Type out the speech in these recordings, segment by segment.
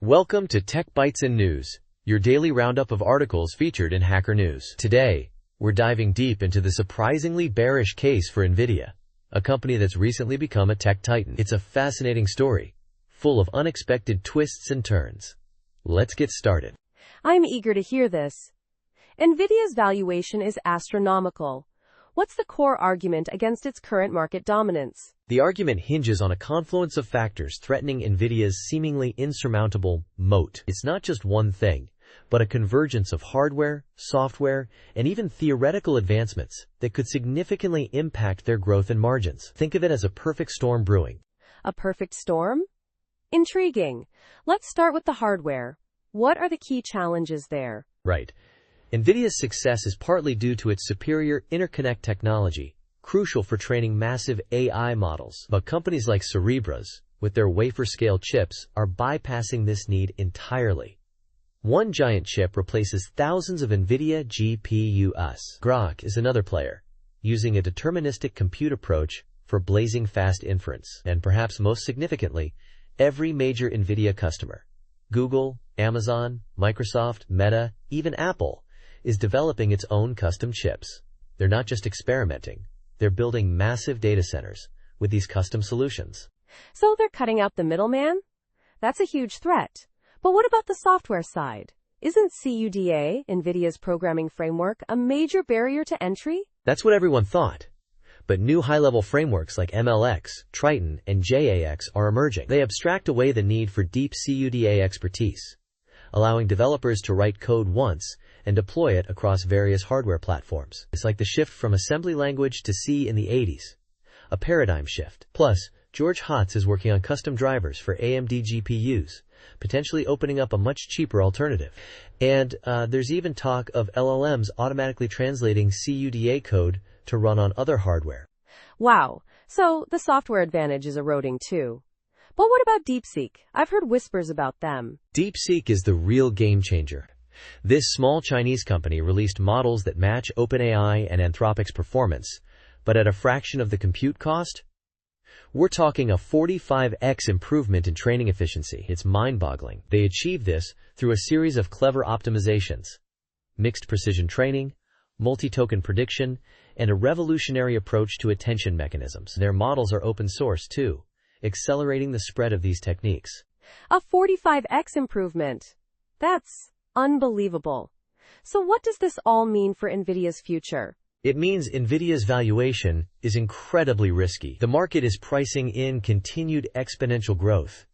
Welcome to Tech Bytes and News, your daily roundup of articles featured in Hacker News. Today, we're diving deep into the surprisingly bearish case for Nvidia, a company that's recently become a tech titan. It's a fascinating story, full of unexpected twists and turns. Let's get started. I'm eager to hear this. Nvidia's valuation is astronomical. What's the core argument against its current market dominance? The argument hinges on a confluence of factors threatening Nvidia's seemingly insurmountable moat. It's not just one thing, but a convergence of hardware, software, and even theoretical advancements that could significantly impact their growth and margins. Think of it as a perfect storm brewing. A perfect storm? Intriguing. Let's start with the hardware. What are the key challenges there? Right. Nvidia's success is partly due to its superior interconnect technology, crucial for training massive AI models. But companies like Cerebras, with their wafer-scale chips, are bypassing this need entirely. One giant chip replaces thousands of Nvidia GPUs. Grok is another player, using a deterministic compute approach for blazing fast inference. And perhaps most significantly, every major Nvidia customer, Google, Amazon, Microsoft, Meta, even Apple, is developing its own custom chips. They're not just experimenting, they're building massive data centers with these custom solutions. So they're cutting out the middleman? That's a huge threat. But what about the software side? Isn't CUDA, Nvidia's programming framework, a major barrier to entry? That's what everyone thought. But new high-level frameworks like MLX, Triton, and JAX are emerging. They abstract away the need for deep CUDA expertise, allowing developers to write code once and deploy it across various hardware platforms. It's like the shift from assembly language to C in the 80s. A paradigm shift. Plus, George Hotz is working on custom drivers for AMD GPUs, potentially opening up a much cheaper alternative. And there's even talk of LLMs automatically translating CUDA code to run on other hardware. Wow, so the software advantage is eroding too. But what about DeepSeek? I've heard whispers about them. DeepSeek is the real game changer. This small Chinese company released models that match OpenAI and Anthropic's performance, but at a fraction of the compute cost. We're talking a 45x improvement in training efficiency. It's mind-boggling. They achieved this through a series of clever optimizations, mixed precision training, multi-token prediction, and a revolutionary approach to attention mechanisms. Their models are open source too, accelerating the spread of these techniques. A 45x improvement. That's unbelievable. So what does this all mean for Nvidia's future? It means Nvidia's valuation is incredibly risky. The market is pricing in continued exponential growth.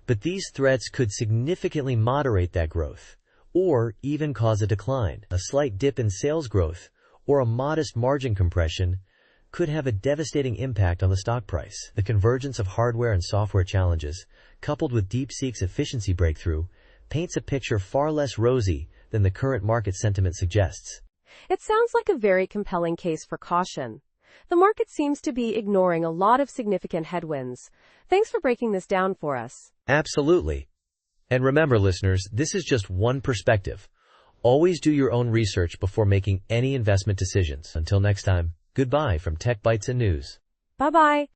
But these threats could significantly moderate that growth, or even cause a decline. A slight dip in sales growth, or a modest margin compression, could have a devastating impact on the stock price. The convergence of hardware and software challenges, coupled with DeepSeek's efficiency breakthrough, paints a picture far less rosy than the current market sentiment suggests. It sounds like a very compelling case for caution. The market seems to be ignoring a lot of significant headwinds. Thanks for breaking this down for us. Absolutely. And remember, listeners, this is just one perspective. Always do your own research before making any investment decisions. Until next time, goodbye from Tech Bytes and News. Bye-bye.